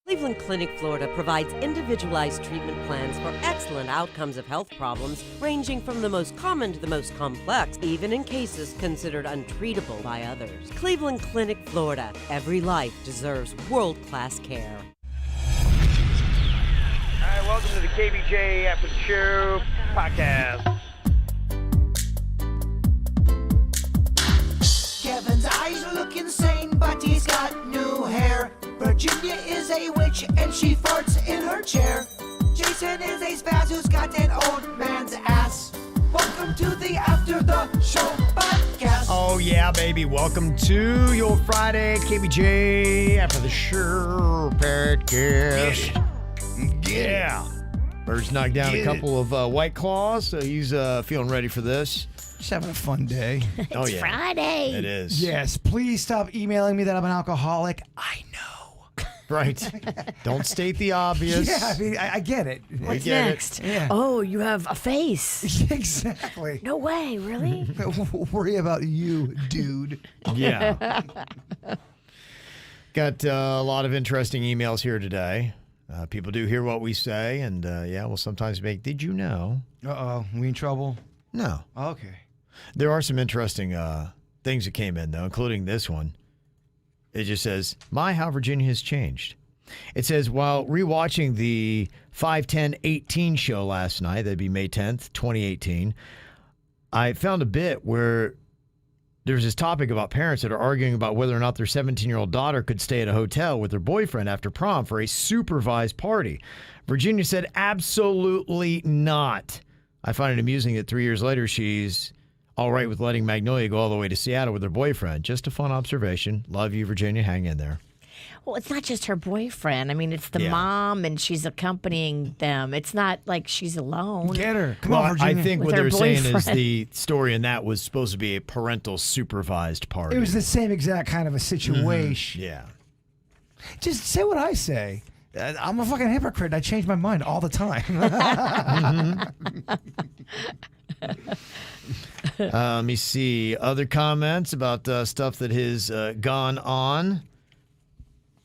Cleveland Clinic, Florida provides individualized treatment plans for excellent outcomes of health problems ranging from the most common to the most complex, even in cases considered untreatable by others. Cleveland Clinic, Florida. Every life deserves world-class care. All right, welcome to the KVJ After the Show podcast. Kevin's eyes look insane, but he's got new hair. Virginia is a witch and she farts in her chair. Jason is a spaz who's got an old man's ass. Welcome to the After the Show podcast. Oh yeah, baby. Welcome to your Friday KVJ After the Show podcast. Yeah. Bird's knocked down a couple of White Claws, so he's feeling ready for this. Just having a fun day. It's Friday. It is. Yes, please stop emailing me that I'm an alcoholic. I know. Right. Don't state the obvious. Yeah, I mean, I get it. What's get it. next? Yeah. Oh, you have a face. Exactly. No way, really? Worry about you, dude. Yeah. Got a lot of interesting emails here today. People do hear what we say, and we'll sometimes make, did you know? Uh-oh, we in trouble? No. Okay. There are some interesting things that came in, though, including this one. It just says, my, how Virginia has changed. It says, while rewatching the 5/10/18 show last night, that'd be May 10th, 2018, I found a bit where there's this topic about parents that are arguing about whether or not their 17-year-old daughter could stay at a hotel with her boyfriend after prom for a supervised party. Virginia said, absolutely not. I find it amusing that 3 years later, she's all right with letting Magnolia go all the way to Seattle with her boyfriend. Just a fun observation. Love you, Virginia. Hang in there. Well, it's not just her boyfriend. I mean, it's the mom, and she's accompanying them. It's not like she's alone. Get her. Come on, Virginia. I think With what her they're saying is boyfriend. the story in that was supposed to be a parental supervised party. It was the same exact kind of a situation. Yeah. Just say what I say. I'm a fucking hypocrite. I change my mind all the time. Let me see. Other comments about stuff that has gone on.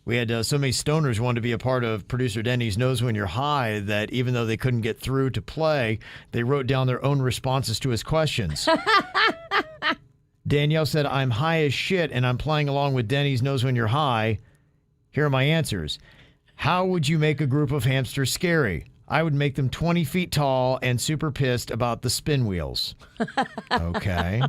We had so many stoners wanted to be a part of producer Denny's Knows When You're High that even though they couldn't get through to play, they wrote down their own responses to his questions. Danielle said, I'm high as shit and I'm playing along with Denny's Knows When You're High. Here are my answers. How would you make a group of hamsters scary? I would make them 20 feet tall and super pissed about the spin wheels. Okay.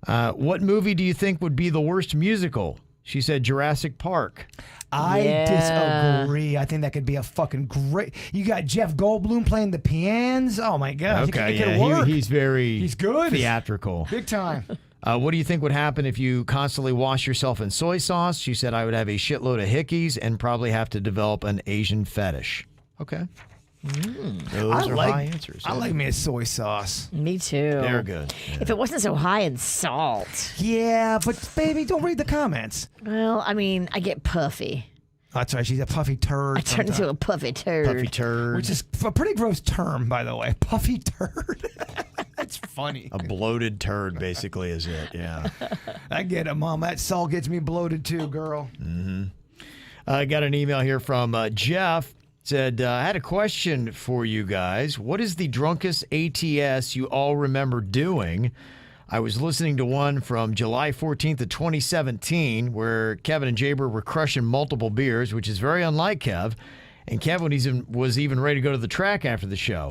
What movie do you think would be the worst musical? She said Jurassic Park. I disagree. I think that could be a fucking great. You got Jeff Goldblum playing the pianos. Oh my god. Okay, It could work. he's good. theatrical. Big time. What do you think would happen if you constantly wash yourself in soy sauce? She said I would have a shitload of hickeys and probably have to develop an Asian fetish. Okay. Those are high answers. I like me a soy sauce. Me too. They're good. Yeah. If it wasn't so high in salt. Yeah, but baby, don't read the comments. Well, I mean, I get puffy. That's right. She's a puffy turd. I turn into a puffy turd. Puffy turd. Which is a pretty gross term, by the way. Puffy turd. That's funny. A bloated turd, basically, is it? Yeah. I get it, Mom. That salt gets me bloated too, girl. I got an email here from Jeff. Said, I had a question for you guys. What is the drunkest ATS you all remember doing? I was listening to one from July 14th of 2017 where Kevin and Jaybird were crushing multiple beers, which is very unlike Kev. And Kevin was even ready to go to the track after the show.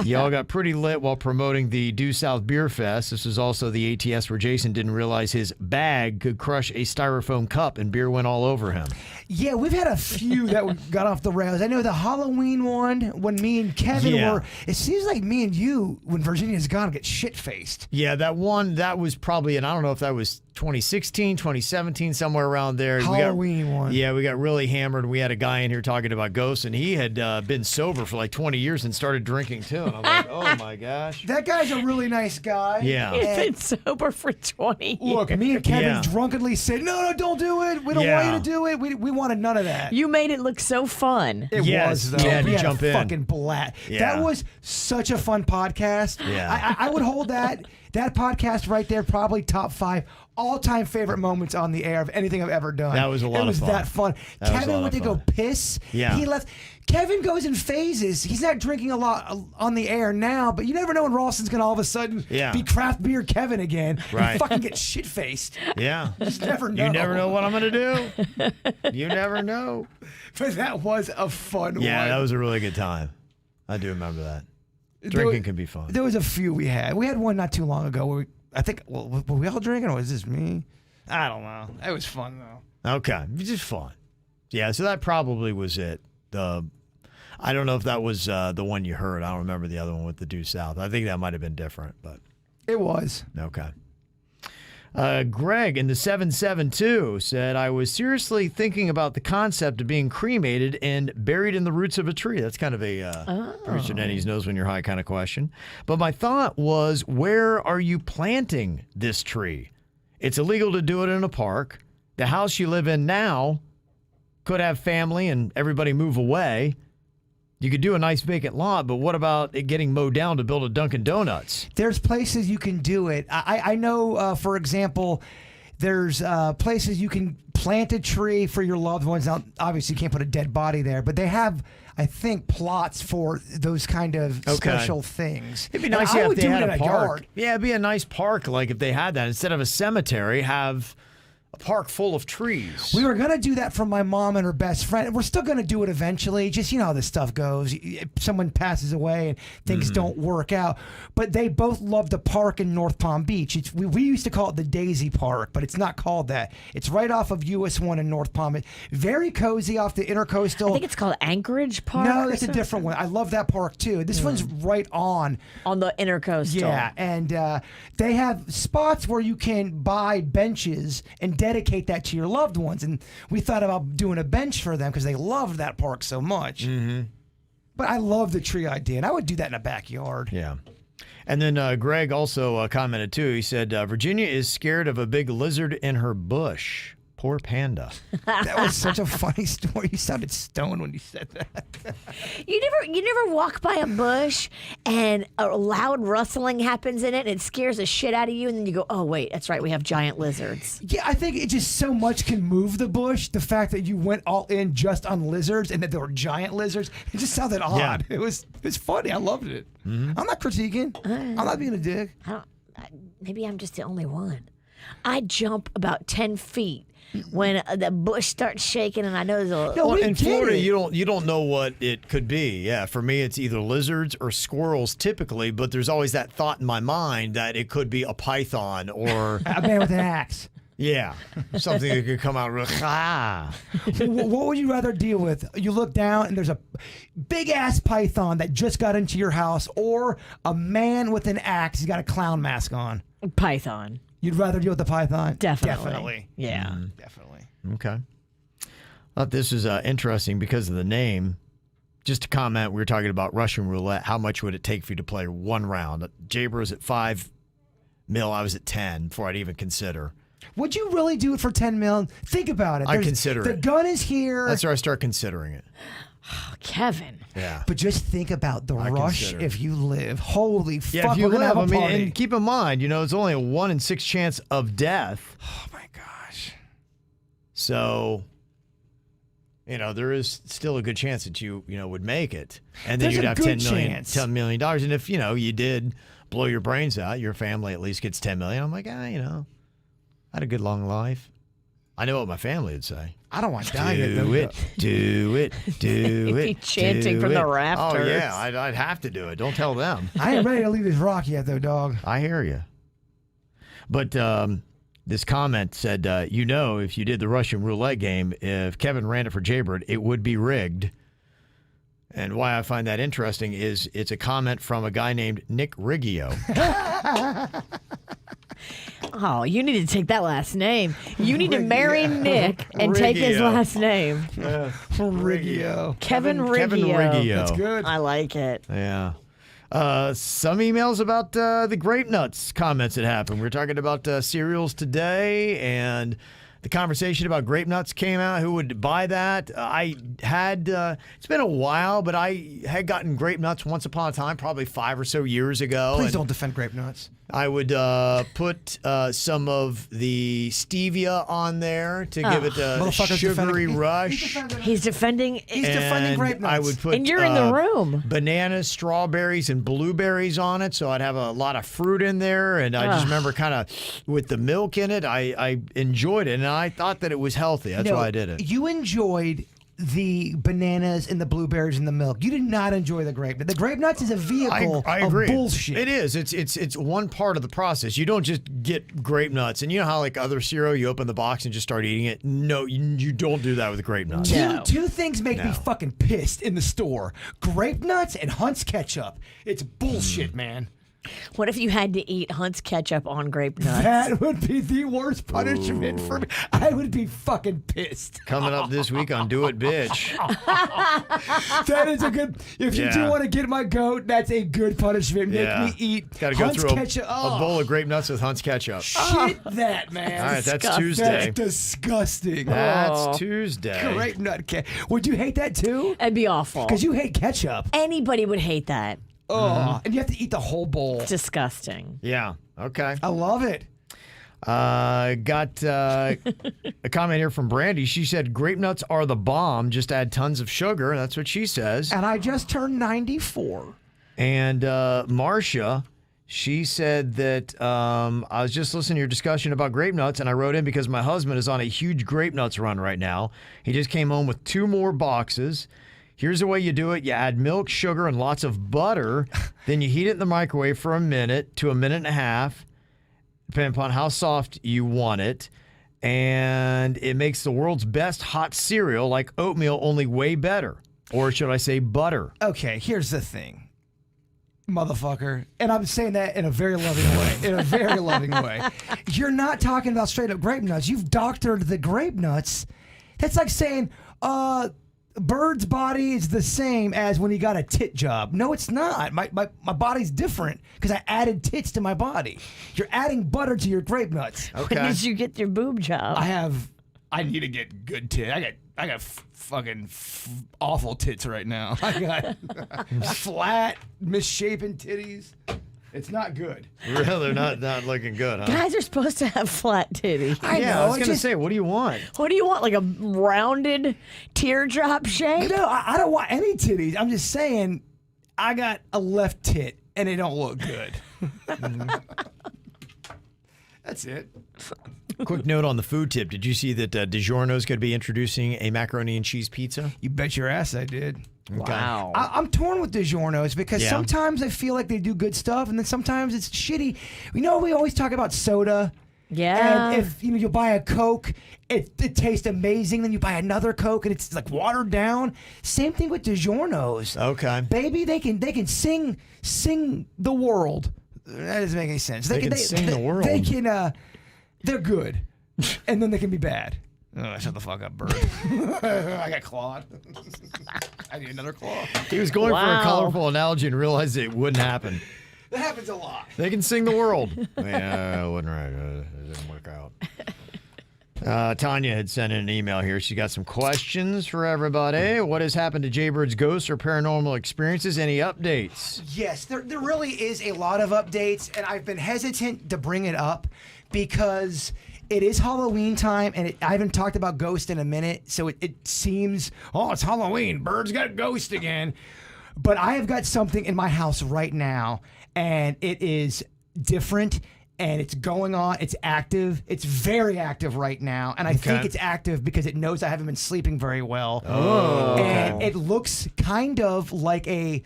Y'all got pretty lit while promoting the Due South Beer Fest. This was also the ATS where Jason didn't realize his bag could crush a styrofoam cup and beer went all over him. Yeah, we've had a few that got off the rails. I know the Halloween one when me and Kevin were. It seems like me and you, when Virginia's gone, get shit-faced. Yeah, that one, that was probably, and I don't know if that was 2016, 2017, somewhere around there. Halloween one. Yeah, we got really hammered. We had a guy in here talking about ghosts, and he had been sober for like 20 years and started drinking too. And I'm like, oh my gosh. That guy's a really nice guy. Yeah. He's been sober for 20 years. Look, me and Kevin drunkenly said, no, don't do it. We don't want you to do it. We wanted none of that. You made it look so fun. It was, though. You had we to had jump a in. fucking blast. Yeah. That was such a fun podcast. Yeah. I would hold that. That podcast right there, probably top 5 all-time favorite moments on the air of anything I've ever done. That was a lot It was of fun. that fun. That was a Kevin lot went of to go fun. piss. Yeah. He left. Kevin goes in phases. He's not drinking a lot on the air now, but you never know when Ralston's going to all of a sudden be craft beer Kevin again Right. and fucking get shit-faced. Yeah. You just never know. You never know what I'm going to do. You never know. But that was a fun one. Yeah, that was a really good time. I do remember that. Drinking can be fun. There was a few we had. We had one not too long ago where I think, were we all drinking or was this me? I don't know. It was fun, though. Okay. Just fun. Yeah, so that probably was it. I don't know if that was the one you heard. I don't remember the other one with the Due South. I think that might have been different, but. It was. Okay. Greg in the 772 said, I was seriously thinking about the concept of being cremated and buried in the roots of a tree. That's kind of a Producer Denny's knows when you're high kind of question. But my thought was, where are you planting this tree? It's illegal to do it in a park. The house you live in now could have family and everybody move away. You could do a nice vacant lot, but what about it getting mowed down to build a Dunkin' Donuts? There's places you can do it. I know, for example, there's places you can plant a tree for your loved ones. Now, obviously, you can't put a dead body there, but they have, I think, plots for those kind of special things. It'd be nice I if would they do had it a in park. yard. Yeah, it'd be a nice park, like if they had that. Instead of a cemetery, have a park full of trees. We were going to do that for my mom and her best friend. We're still going to do it eventually. Just, you know how this stuff goes. Someone passes away and things don't work out. But they both loved the park in North Palm Beach. We used to call it the Daisy Park, but it's not called that. It's right off of US 1 in North Palm Beach. Very cozy off the Intercoastal. I think it's called Anchorage Park. No, or it's a something. different one. I love that park too. This one's right on On the Intercoastal. Yeah, and they have spots where you can buy benches and dedicate that to your loved ones. And we thought about doing a bench for them because they loved that park so much. Mm-hmm. But I love the tree idea, and I would do that in a backyard. Yeah. And then Greg also commented too. He said, Virginia is scared of a big lizard in her bush. Poor panda. That was such a funny story. You sounded stoned when you said that. You never walk by a bush and a loud rustling happens in it and it scares the shit out of you and then you go, oh wait, that's right, we have giant lizards. Yeah, I think it just so much can move the bush. The fact that you went all in just on lizards and that there were giant lizards, it just sounded odd. Yeah. It was funny. I loved it. Mm-hmm. I'm not critiquing. I'm not being a dick. Maybe I'm just the only one. I jump about 10 feet when the bush starts shaking and I know there's a... No, Well, we in get Florida, it. you don't know what it could be. Yeah, for me, it's either lizards or squirrels typically, but there's always that thought in my mind that it could be a python or, A man with an axe. yeah, something that could come out real, What would you rather deal with? You look down and there's a big ass python that just got into your house, or a man with an axe. He's got a clown mask on. Python. You'd rather deal with the python? Definitely. Yeah. Definitely. Okay. Thought this is interesting because of the name. Just to comment, we were talking about Russian roulette. How much would it take for you to play one round? Jaybirds was at $5 million. I was at 10 before I'd even consider. Would you really do it for 10 million? Think about it. I'd consider the it. gun is here. That's where I start considering it. Oh, Kevin. Yeah. But just think about the rush consider it. if you live. Holy fuck, Yeah, if you we're gonna live, have a party. and keep in mind, it's only a 1 in 6 chance of death. Oh my gosh. So, there is still a good chance that you would make it. And then There's you'd a have good $10 million. And if, you did blow your brains out, your family at least gets $10 million. I'm like, I had a good long life. I know what my family would say. I don't want to die. Do it. You'd be chanting from the rafters. Oh, yeah. I'd have to do it. Don't tell them. I ain't ready to leave this rock yet, though, dog. I hear you. But this comment said, if you did the Russian roulette game, if Kevin ran it for Jaybird, it would be rigged. And why I find that interesting is it's a comment from a guy named Nick Riggio. Oh, you need to take that last name. You need to marry Nick and take his Riggio. last name. Riggio. Kevin Riggio. Kevin Riggio. That's good. I like it. Yeah. Some emails about the Grape Nuts comments that happened. We were talking about cereals today, and the conversation about Grape Nuts came out. Who would buy that? I had, it's been a while, but I had gotten Grape Nuts once upon a time, probably 5 or so years ago. Please and don't defend Grape Nuts. I would put some of the stevia on there to give it a Motherfucker's sugary defending- rush. He's defending. He's defending And grape nuts. I would put And you're in the room. bananas, strawberries, and blueberries on it, so I'd have a lot of fruit in there. And I just remember kind of with the milk in it, I enjoyed it, and I thought that it was healthy. That's why I did it. You enjoyed the bananas and the blueberries and the milk. You did not enjoy the grape nuts. The grape nuts is a vehicle I of agree. bullshit. It is. It's one part of the process. You don't just get grape nuts, and you know how like other cereal, you open the box and just start eating it. No, you don't do that with grape nuts. No. Two things make me fucking pissed in the store: grape nuts and Hunt's ketchup. It's bullshit, man. What if you had to eat Hunt's ketchup on grape nuts? That would be the worst punishment for me. I would be fucking pissed. Coming up this week on Do It, Bitch. That is a good. If you do Yeah. want to get my goat, that's a good punishment. Make me eat Got to go Hunt's through ketchup. a bowl of grape nuts with Hunt's ketchup. Shit, that man. All right, that's disgusting. Tuesday. That's disgusting. That's Tuesday. Grape nut ketchup. Would you hate that too? That'd be awful. Because you hate ketchup. Anybody would hate that. Oh, and you have to eat the whole bowl. Disgusting. Yeah. Okay. I love it. Got a comment here from Brandy. She said grape nuts are the bomb. Just add tons of sugar. That's what she says. And I just turned 94. And Marcia, she said that I was just listening to your discussion about grape nuts, and I wrote in because my husband is on a huge grape nuts run right now. He just came home with 2 more boxes. Here's the way you do it. You add milk, sugar, and lots of butter. Then you heat it in the microwave for a minute to a minute and a half, depending upon how soft you want it. And it makes the world's best hot cereal like oatmeal, only way better. Or should I say butter? Okay, here's the thing, motherfucker. And I'm saying that in a very loving way. In a very loving way. You're not talking about straight up grape nuts. You've doctored the grape nuts. That's like saying, Bird's body is the same as when he got a tit job. No, it's not. My body's different because I added tits to my body. You're adding butter to your grape nuts. When did you get your boob job? I need to get good tits. I got fucking awful tits right now. I got flat, misshapen titties. It's not good. Really, they're not looking good, huh? Guys are supposed to have flat titties. I Yeah, know. I was going to say, what do you want? What do you want? Like a rounded teardrop shape? No, I don't want any titties. I'm just saying I got a left tit and they don't look good. That's it. Quick note on the food tip. Did you see that DiGiorno's going to be introducing a macaroni and cheese pizza? You bet your ass I did. Wow. I'm torn with DiGiorno's because Yeah. sometimes I feel like they do good stuff and then sometimes it's shitty. You know, we always talk about soda. Yeah. And if you buy a Coke, it tastes amazing. Then you buy another Coke and it's like watered down. Same thing with DiGiorno's. Okay. Baby, they can sing the world. That doesn't make any sense. They can sing the world. They can. They're good, and then they can be bad. Oh, shut the fuck up, Bird. I got clawed. I need another claw. He was going for Wow. a colorful analogy and realized it wouldn't happen. That happens a lot. They can sing the world. Yeah, it wasn't right. It didn't work out. Tanya had sent in an email here. She got some questions for everybody. What has happened to Jaybirds Ghost or paranormal experiences? Any updates? Yes, there really is a lot of updates, and I've been hesitant to bring it up because it is Halloween time, and I haven't talked about Ghost in a minute, so it seems, it's Halloween. Bird's got Ghost again. But I have got something in my house right now, and it is different, and it's going on. It's active. It's very active right now, and I think it's active because it knows I haven't been sleeping very well. Oh. And it looks kind of like a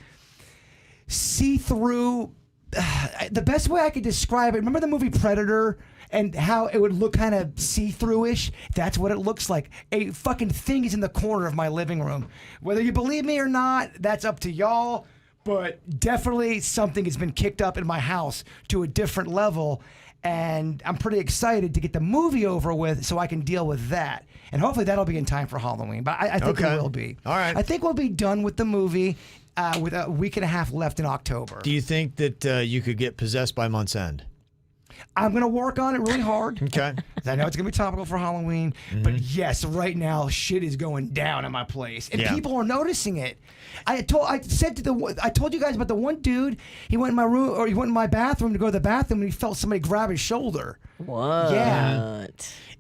see-through. The best way I could describe it, remember the movie Predator and how it would look kind of see-through-ish? That's what it looks like. A fucking thing is in the corner of my living room. Whether you believe me or not, that's up to y'all, but definitely something has been kicked up in my house to a different level, and I'm pretty excited to get the movie over with so I can deal with that. And hopefully that'll be in time for Halloween, but I think it will be. All right. I think we'll be done with the movie with a week and a half left in October. Do you think that you could get possessed by month's end? I'm going to work on it really hard. Okay. I know it's going to be topical for Halloween, but yes, right now shit is going down in my place, and people are noticing it. I told you guys about the one dude. He went in my room, or he went in my bathroom to go to the bathroom, and he felt somebody grab his shoulder. What? Yeah.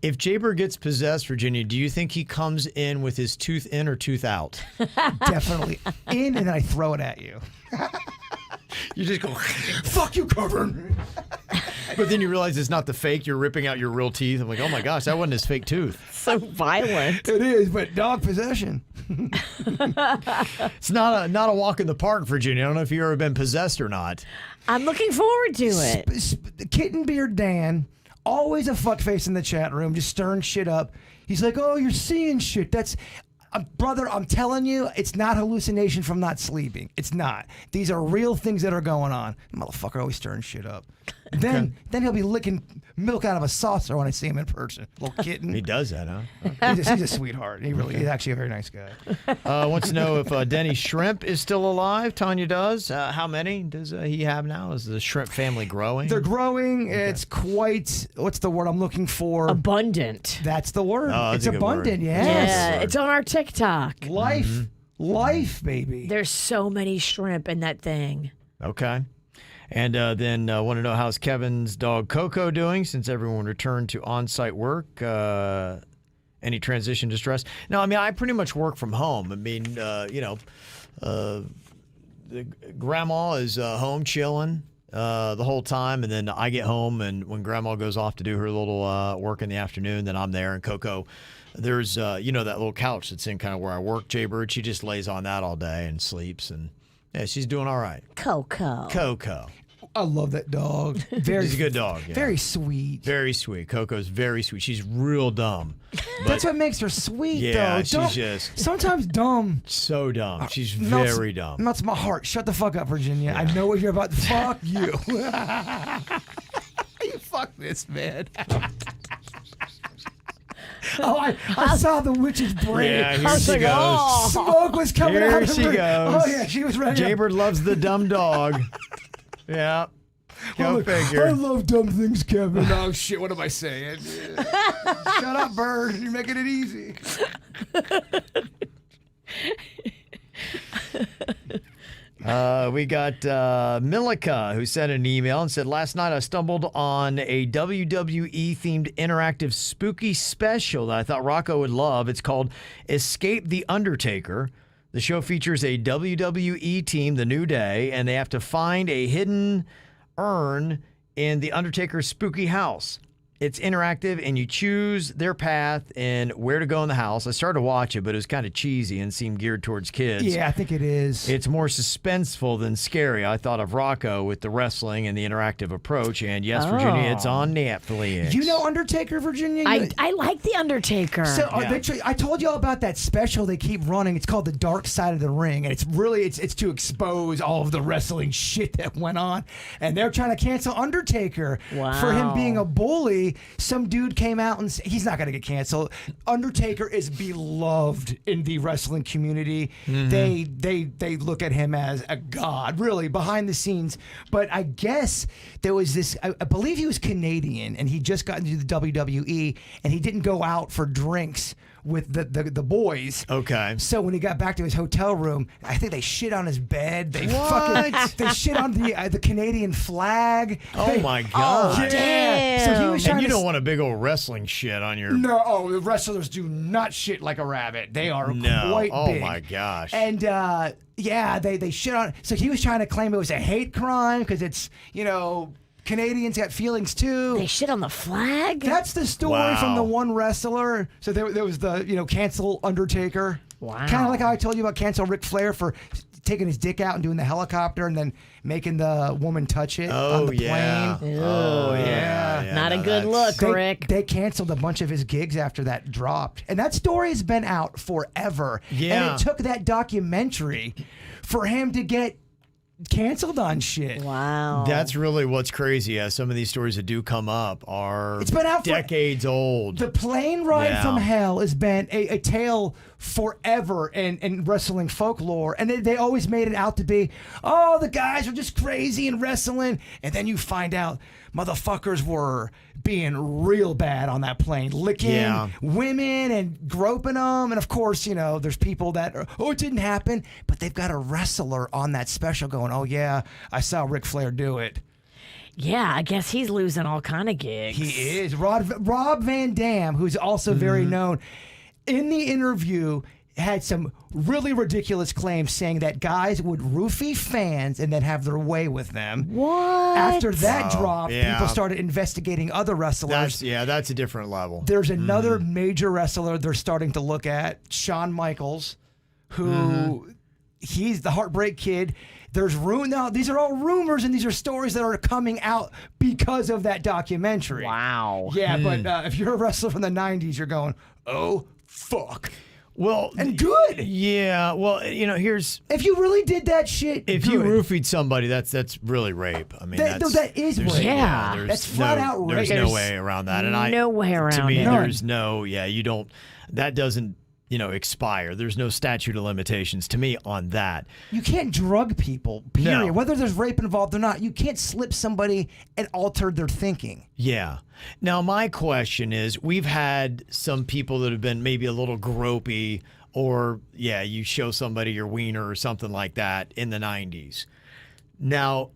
If Jaybird gets possessed, Virginia, do you think he comes in with his tooth in or tooth out? Definitely in, and then I throw it at you. You just go, fuck you, Corbin. but then you realize it's not the fake. You're ripping out your real teeth. I'm like, oh my gosh, that wasn't his fake tooth. So violent. It is, but dog possession. It's not a walk in the park, Virginia. I don't know if you've ever been possessed or not. I'm looking forward to it. Kitten Beard Dan, always a fuckface in the chat room, just stirring shit up. He's like, oh, you're seeing shit. That's... brother, I'm telling you, it's not hallucination from not sleeping. It's not. These are real things that are going on. Motherfucker always stirring shit up. Then he'll be licking milk out of a saucer when I see him in person. Little kitten. He does that, huh? He's a sweetheart. He's actually a very nice guy. Wants to know if Denny Shrimp is still alive. Tanya does. How many does he have now? Is the shrimp family growing? They're growing. Okay. It's quite, what's the word I'm looking for? Abundant. That's the word. Oh, it's abundant, yes. Yeah, it's on our TikTok. Life, baby. There's so many shrimp in that thing. Okay. And then want to know how's Kevin's dog Coco doing since everyone returned to on-site work. Any transition distress? No, I mean, I pretty much work from home. I mean, the grandma is home chilling the whole time, and then I get home, and when grandma goes off to do her little work in the afternoon, then I'm there, and Coco, there's, that little couch that's in kind of where I work, Jaybird. She just lays on that all day and sleeps, and yeah, she's doing all right. Coco. I love that dog. She's a good dog. Yeah. Very sweet. Very sweet. Coco's very sweet. She's real dumb. That's what makes her sweet, though. She's just... Sometimes dumb. So dumb. She's very dumb. Melts my heart. Shut the fuck up, Virginia. Yeah. I know what you're about. Fuck you. You fuck this, man. Oh, I saw the witch's brain. Yeah, here she goes. Oh, smoke was coming out of her. Here she goes. Oh, yeah, she was ready. Jaybird loves the dumb dog. Yeah. Go figure. I love dumb things, Kevin. Oh, shit, what am I saying? Shut up, Bird. You're making it easy. We got Milika, who sent an email and said, last night I stumbled on a WWE-themed interactive spooky special that I thought Rocco would love. It's called Escape the Undertaker. The show features a WWE team, The New Day, and they have to find a hidden urn in the Undertaker's spooky house. It's interactive, and you choose their path and where to go in the house. I started to watch it, but it was kind of cheesy and seemed geared towards kids. Yeah, I think it is. It's more suspenseful than scary. I thought of Rocco with the wrestling and the interactive approach. And yes, Virginia, it's on Netflix. You know Undertaker, Virginia? I like the Undertaker. So I told you all about that special they keep running. It's called The Dark Side of the Ring, and it's really it's to expose all of the wrestling shit that went on. And they're trying to cancel Undertaker for him being a bully. Some dude came out and said, he's not going to get canceled. Undertaker is beloved in the wrestling community. Mm-hmm. They look at him as a god, really, behind the scenes. But I guess there was this, I believe he was Canadian, and he just got into the WWE, and he didn't go out for drinks with the boys. Okay. So when he got back to his hotel room, I think they shit on his bed. They they shit on the Canadian flag. My God. Oh, yeah. So he was and you don't want a big old wrestling shit on your... No, the wrestlers do not shit like a rabbit. They are quite big. Oh my gosh. And they shit on... So he was trying to claim it was a hate crime because it's, Canadians got feelings too. They shit on the flag? That's the story from the one wrestler. So there was the, cancel Undertaker. Wow. Kind of like how I told you about cancel Ric Flair for taking his dick out and doing the helicopter and then making the woman touch it on the plane. Oh, yeah. Not a good look, Rick. They canceled a bunch of his gigs after that dropped. And that story has been out forever. Yeah. And it took that documentary for him to get canceled on shit. Wow. That's really what's crazy. Some of these stories that do come up are it's been out decades old. The plane ride from hell has been a tale forever in wrestling folklore. And they always made it out to be, the guys are just crazy in wrestling. And then you find out, motherfuckers were being real bad on that plane, licking women and groping them. And of course, you know, there's people that are, it didn't happen, but they've got a wrestler on that special going, oh yeah, I saw Ric Flair do it. Yeah, I guess he's losing all kind of gigs. He is. Rob Van Dam, who's also very known, in the interview had some really ridiculous claims saying that guys would roofie fans and then have their way with them. What? After that dropped, people started investigating other wrestlers. That's a different level. There's another major wrestler they're starting to look at, Shawn Michaels, who he's the Heartbreak Kid. There's now these are all rumors and these are stories that are coming out because of that documentary. Wow. Yeah, but if you're a wrestler from the 90s, you're going, oh, fuck. Well, and good. Yeah. Well, you know, here's if you really did that shit. If you roofied somebody, that's really rape. I mean, that is rape. Yeah, that's flat out rape. There's no way around that. And no way around to me, it. there's no. Yeah, you don't. That doesn't. You know, expire. There's no statute of limitations to me on that. You can't drug people, period. No. Whether there's rape involved or not, you can't slip somebody and alter their thinking. Yeah. Now, my question is, we've had some people that have been maybe a little gropey or, you show somebody your wiener or something like that in the 90s. Now,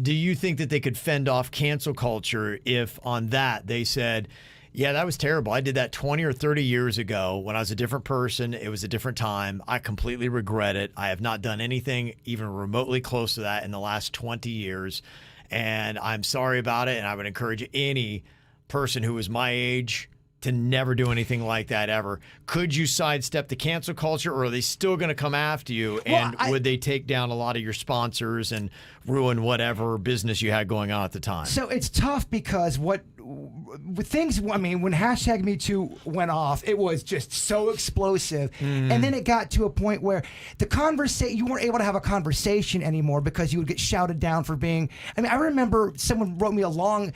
do you think that they could fend off cancel culture if on that they said, yeah, that was terrible. I did that 20 or 30 years ago when I was a different person. It was a different time. I completely regret it. I have not done anything even remotely close to that in the last 20 years. And I'm sorry about it. And I would encourage any person who is my age to never do anything like that ever. Could you sidestep the cancel culture, or are they still going to come after you? And would they take down a lot of your sponsors and ruin whatever business you had going on at the time? So it's tough because with things, I mean, when #MeToo went off, it was just so explosive. And then it got to a point where you weren't able to have a conversation anymore because you would get shouted down for being, I mean, I remember someone wrote me a long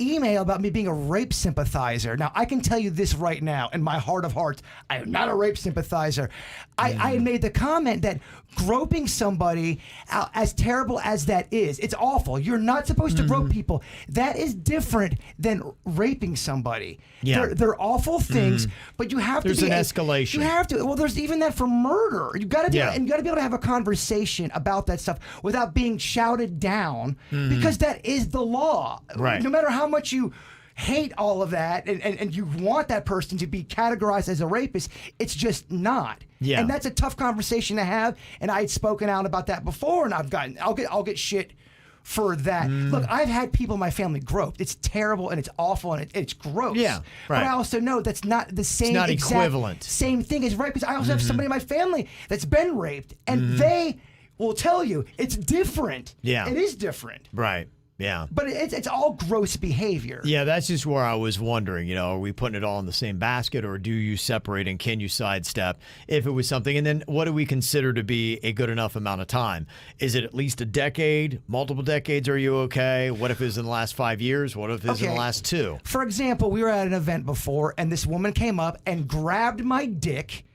email about me being a rape sympathizer. Now, I can tell you this right now, in my heart of hearts, I am not a rape sympathizer. I had made the comment that groping somebody, as terrible as that is, it's awful. You're not supposed to grope people. That is different than raping somebody. Yeah. They're awful things, but you have There's to be... an escalation. You have to. Well, there's even that for murder. You got to be, Yeah. and you got to be able to have a conversation about that stuff without being shouted down, because that is the law. Right. No matter how much you hate all of that and you want that person to be categorized as a rapist, it's just not. Yeah. And that's a tough conversation to have. And I had spoken out about that before, and I'll get shit for that. Look, I've had people in my family groped. It's terrible and it's awful and it's gross. Yeah, right. But I also know that's not the same. It's not exact equivalent. Same thing as rape. Because I also have somebody in my family that's been raped, and they will tell you it's different. Yeah. It is different. Right. Yeah. But it's all gross behavior. Yeah, that's just where I was wondering, you know, are we putting it all in the same basket, or do you separate and can you sidestep if it was something? And then what do we consider to be a good enough amount of time? Is it at least a decade, multiple decades? Are you okay? What if it was in the last 5 years? What if it was in the last 2? For example, we were at an event before, and this woman came up and grabbed my dick,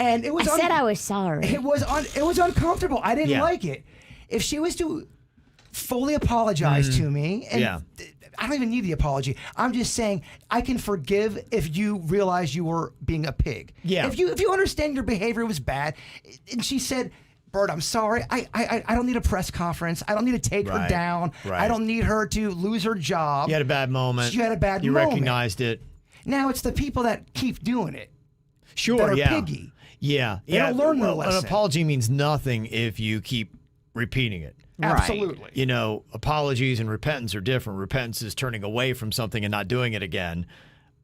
and it was I said I was sorry. It was uncomfortable. I didn't Yeah. like it. If she was to fully apologize to me, and I don't even need the apology. I'm just saying I can forgive if you realize you were being a pig. Yeah. If you understand your behavior was bad, and she said, Bert, I'm sorry. I don't need a press conference. I don't need to take her down. Right. I don't need her to lose her job. You had a bad moment. She had a bad You moment. recognized it. Now it's the people that keep doing it. Sure, that are yeah. piggy. Yeah. They don't learn their lesson. An apology means nothing if you keep repeating it. Absolutely. You know, apologies and repentance are different. Repentance is turning away from something and not doing it again.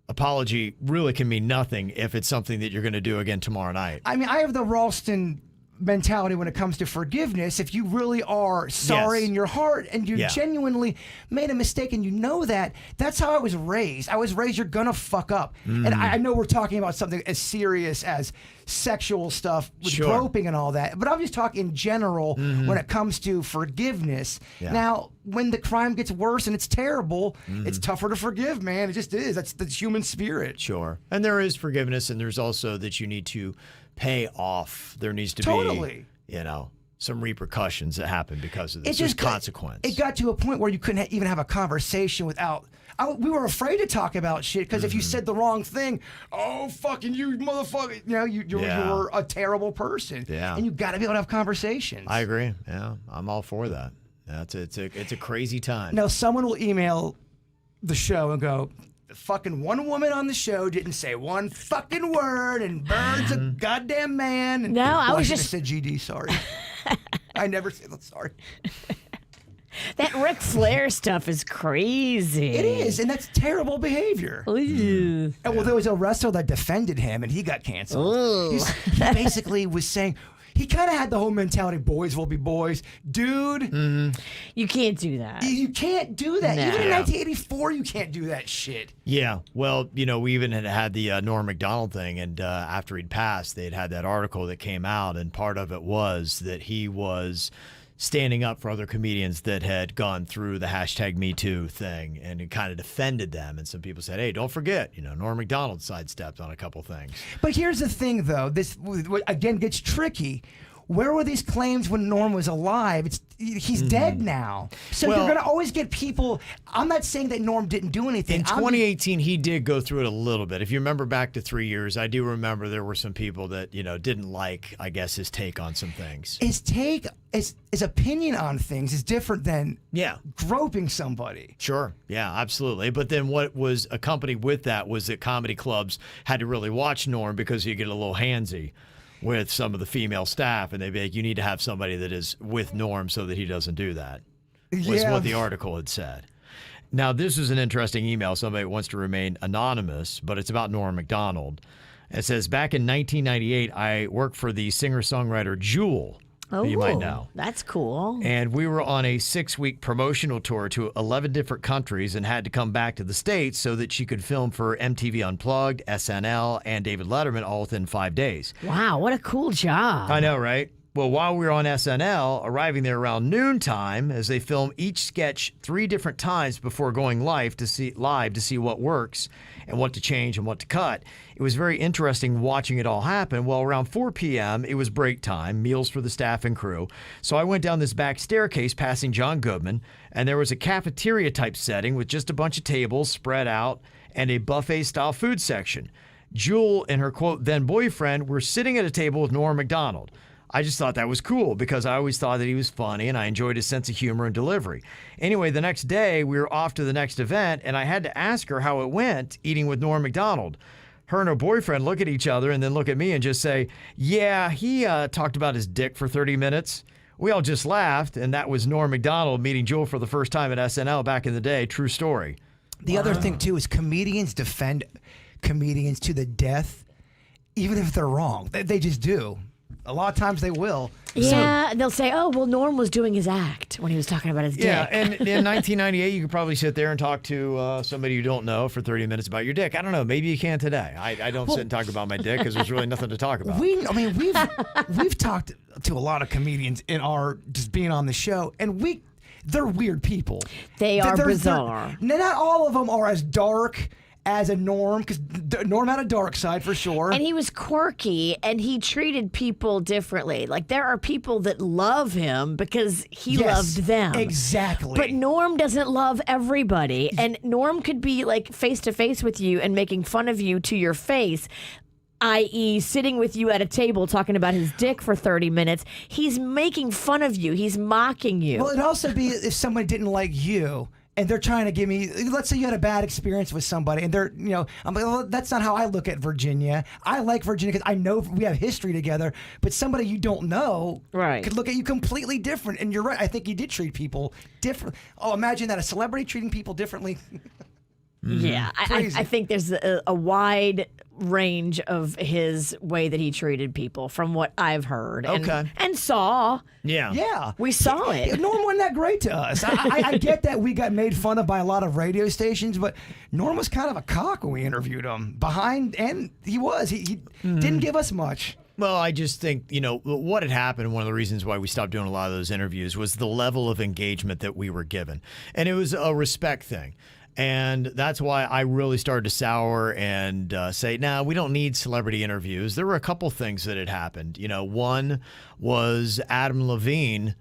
Apology really can mean nothing if it's something that you're going to do again tomorrow night. I mean, I have the Ralston mentality when it comes to forgiveness. If you really are sorry in your heart and you genuinely made a mistake and you know that, that's how I was raised. I was raised, you're gonna fuck up. And I know we're talking about something as serious as sexual stuff with groping and all that, but I'm just talking in general when it comes to forgiveness. Now, when the crime gets worse and it's terrible, it's tougher to forgive, man. It just is. That's the human spirit. Sure. And there is forgiveness, and there's also that you need to pay off. There needs to Totally. be, you know, some repercussions that happened because of this. There's consequence. It got to a point where you couldn't even have a conversation without. We were afraid to talk about shit because if you said the wrong thing, oh fucking you motherfucker, you were a terrible person. Yeah. And you got to be able to have conversations. I agree. Yeah, I'm all for that. It's a crazy time. Now someone will email the show and go, the fucking one woman on the show didn't say one fucking word, and Bird's a goddamn man. And, No, I was should've just said GD. Sorry, I never said that. Sorry. that Ric Flair stuff is crazy. It is, and that's terrible behavior. Ooh. And well, there was a wrestler that defended him, and he got canceled. He basically was saying. He kind of had the whole mentality, boys will be boys. Dude. You can't do that. You can't do that. No. Even in 1984, you can't do that shit. Yeah, well, we even had the Norm Macdonald thing, and after he'd passed, they'd had that article that came out, and part of it was that he was standing up for other comedians that had gone through the #MeToo thing, and it kind of defended them. And some people said, hey, don't forget, Norm Macdonald sidestepped on a couple things. But here's the thing, though. This, again, gets tricky. Where were these claims when Norm was alive? He's dead now. So you're going to always get people. I'm not saying that Norm didn't do anything. In 2018, he did go through it a little bit. If you remember back to 3 years, I do remember there were some people that, didn't like, I guess, his take on some things. His take, his opinion on things is different than groping somebody. Sure. Yeah, absolutely. But then what was accompanied with that was that comedy clubs had to really watch Norm because he'd get a little handsy with some of the female staff, and they'd be like, you need to have somebody that is with Norm so that he doesn't do that, was what the article had said. Now, this is an interesting email. Somebody wants to remain anonymous, but it's about Norm Macdonald. It says, back in 1998, I worked for the singer-songwriter Jewel, who you might know. That's cool. And we were on a 6-week promotional tour to 11 different countries and had to come back to the States so that she could film for MTV Unplugged, SNL, and David Letterman all within 5 days. Wow, what a cool job. I know, right? Well, while we were on SNL, arriving there around noontime, as they film each sketch 3 different times before going live to see what works and what to change and what to cut. It was very interesting watching it all happen. Well, around 4 p.m., it was break time, meals for the staff and crew. So I went down this back staircase passing John Goodman, and there was a cafeteria-type setting with just a bunch of tables spread out and a buffet-style food section. Jewel and her, quote, then boyfriend were sitting at a table with Norm Macdonald. I just thought that was cool because I always thought that he was funny and I enjoyed his sense of humor and delivery. Anyway, the next day we were off to the next event and I had to ask her how it went eating with Norm Macdonald. Her and her boyfriend look at each other and then look at me and just say, yeah, he talked about his dick for 30 minutes. We all just laughed, and that was Norm Macdonald meeting Jewel for the first time at SNL back in the day. True story. The other thing, too, is comedians defend comedians to the death, even if they're wrong. They just do. A lot of times they will. Yeah, they'll say, oh, well, Norm was doing his act when he was talking about his dick. Yeah, and in 1998, you could probably sit there and talk to somebody you don't know for 30 minutes about your dick. I don't know. Maybe you can today. I don't sit and talk about my dick because there's really nothing to talk about. We've talked to a lot of comedians in our just being on the show, and they're weird people. They are bizarre. Not all of them are as dark as a Norm, because Norm had a dark side for sure. And he was quirky, and he treated people differently. Like, there are people that love him because he loved them. Exactly. But Norm doesn't love everybody. And Norm could be, like, face-to-face with you and making fun of you to your face, i.e. sitting with you at a table talking about his dick for 30 minutes. He's making fun of you. He's mocking you. Well, it'd also be if somebody didn't like you, and they're trying to give me, let's say you had a bad experience with somebody, and they're, I'm like, well, that's not how I look at Virginia. I like Virginia because I know we have history together, but somebody you don't know could look at you completely different. And you're right. I think he did treat people different. Oh, imagine that, a celebrity treating people differently. Yeah, I think there's a wide range of his way that he treated people from what I've heard and saw. Yeah. We saw it. Norm wasn't that great to us. I get that we got made fun of by a lot of radio stations, but Norm was kind of a cock when we interviewed him. And he was. He didn't give us much. Well, I just think, what had happened, one of the reasons why we stopped doing a lot of those interviews was the level of engagement that we were given. And it was a respect thing. And that's why I really started to sour and say, nah, we don't need celebrity interviews. There were a couple things that had happened. You know, one was Adam Levine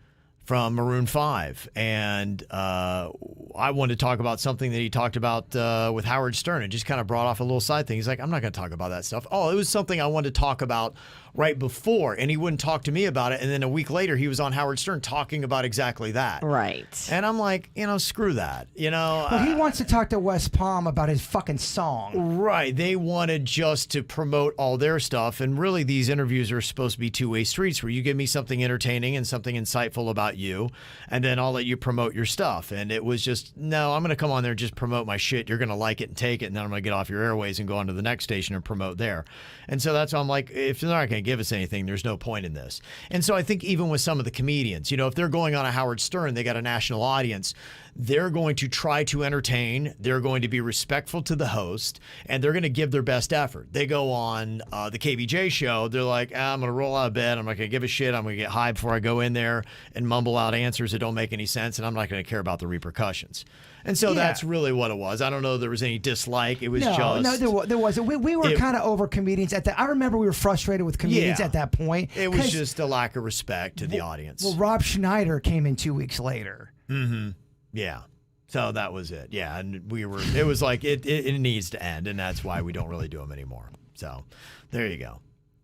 from Maroon 5. And I wanted to talk about something that he talked about with Howard Stern and just kind of brought off a little side thing. He's like, I'm not going to talk about that stuff. Oh, it was something I wanted to talk about right before, and he wouldn't talk to me about it. And then a week later, he was on Howard Stern talking about exactly that. Right. And I'm like, screw that. Well, he wants to talk to West Palm about his fucking song. Right. They wanted just to promote all their stuff. And really, these interviews are supposed to be two-way streets where you give me something entertaining and something insightful about you, and then I'll let you promote your stuff. And it was just, no, I'm going to come on there and just promote my shit. You're going to like it and take it, and then I'm going to get off your airways and go on to the next station and promote there. And so that's why I'm like, if they're not going to give us anything, there's no point in this. And so I think even with some of the comedians, if they're going on a Howard Stern, they got a national audience, they're going to try to entertain, they're going to be respectful to the host, and they're going to give their best effort. They go on the KVJ show, they're like, I'm going to roll out of bed, I'm not going to give a shit, I'm going to get high before I go in there and mumble out answers that don't make any sense, and I'm not going to care about the repercussions. And so that's really what it was. I don't know if there was any dislike. It was No, there wasn't. We were kind of over comedians at that. I remember we were frustrated with comedians at that point. It was just a lack of respect to the audience. Well, Rob Schneider came in 2 weeks later. Mm-hmm. Yeah. So that was it. Yeah. And it was like, it needs to end. And that's why we don't really do them anymore. So there you go.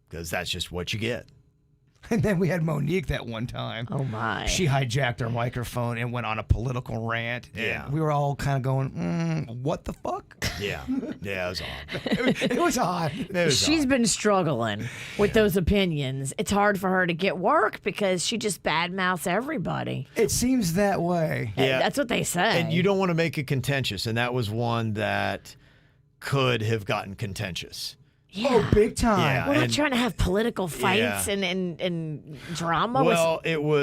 Because that's just what you get. And then we had Monique that one time. Oh, my. She hijacked our microphone and went on a political rant. Yeah. And we were all kind of going, what the fuck? Yeah. Yeah, it was odd. It was odd. She's been struggling with those opinions. It's hard for her to get work because she just badmouths everybody. It seems that way. Yeah. That's what they say. And you don't want to make it contentious. And that was one that could have gotten contentious. Yeah. Oh, big time. Yeah. We're not and- trying to have political fights and drama. Well,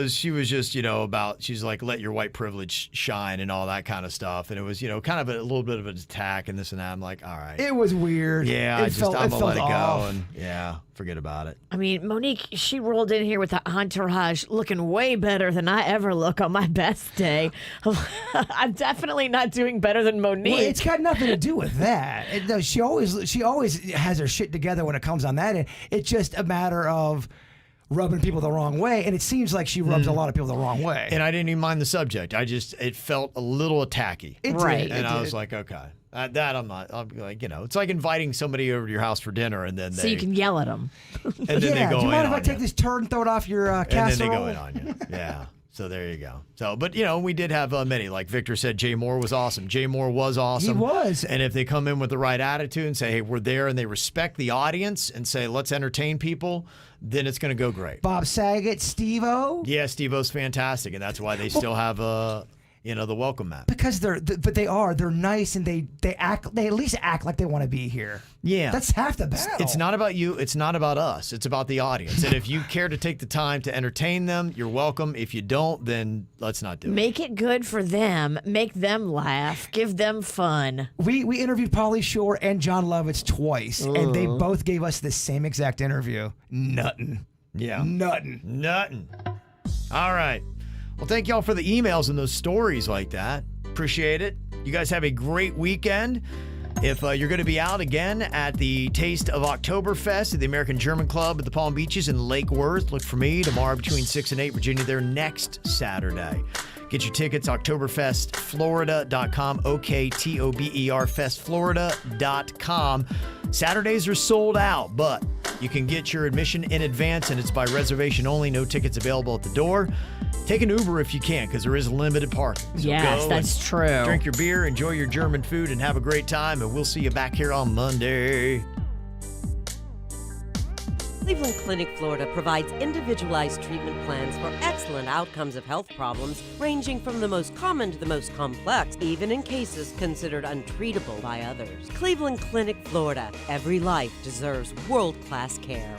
she was just, she's like, let your white privilege shine and all that kind of stuff. And it was, kind of a little bit of an attack and this and that. I'm like, all right. It was weird. Yeah, I'm going to let it go. And forget about it. I mean, Monique, she rolled in here with the entourage looking way better than I ever look on my best day. I'm definitely not doing better than Monique. Well, it's got nothing to do with that. She always has her shit together when it comes on that. And it's just a matter of rubbing people the wrong way. And it seems like she rubs a lot of people the wrong way. And I didn't even mind the subject. it felt a little attacky. Right. And I was like, okay. That I'm not. I'll be like, it's like inviting somebody over to your house for dinner, and then so you can yell at them. and then they go do you mind if I on take you. this turd and throw it off your casserole? And then they go in on you. Yeah. So there you go. So, but we did have many. Like Victor said, Jay Moore was awesome. Jay Moore was awesome. He was. And if they come in with the right attitude and say, hey, we're there, and they respect the audience and say, let's entertain people, then it's going to go great. Bob Saget, Steve-O. Yeah, Steve-O's fantastic, and that's why they still have the welcome mat. Because they're nice, and they at least act like they want to be here. Yeah. That's half the battle. It's not about you. It's not about us. It's about the audience. And if you care to take the time to entertain them, you're welcome. If you don't, then let's not do it. Make it good for them. Make them laugh. Give them fun. We interviewed Pauly Shore and John Lovitz twice, and they both gave us the same exact interview. Nothing. Yeah. Nothing. All right. Well, thank y'all for the emails and those stories like that. Appreciate it. You guys have a great weekend. If you're going to be out again at the Taste of Oktoberfest at the American German Club at the Palm Beaches in Lake Worth, look for me tomorrow between 6 and 8, Virginia, there next Saturday. Get your tickets, oktoberfestflorida.com, OKTOBER festflorida.com. Saturdays are sold out, but you can get your admission in advance, and it's by reservation only. No tickets available at the door. Take an Uber if you can, because there is limited parking. So Yes, go that's and true. Drink your beer, enjoy your German food, and have a great time, and we'll see you back here on Monday. Cleveland Clinic, Florida provides individualized treatment plans for excellent outcomes of health problems, ranging from the most common to the most complex, even in cases considered untreatable by others. Cleveland Clinic, Florida. Every life deserves world-class care.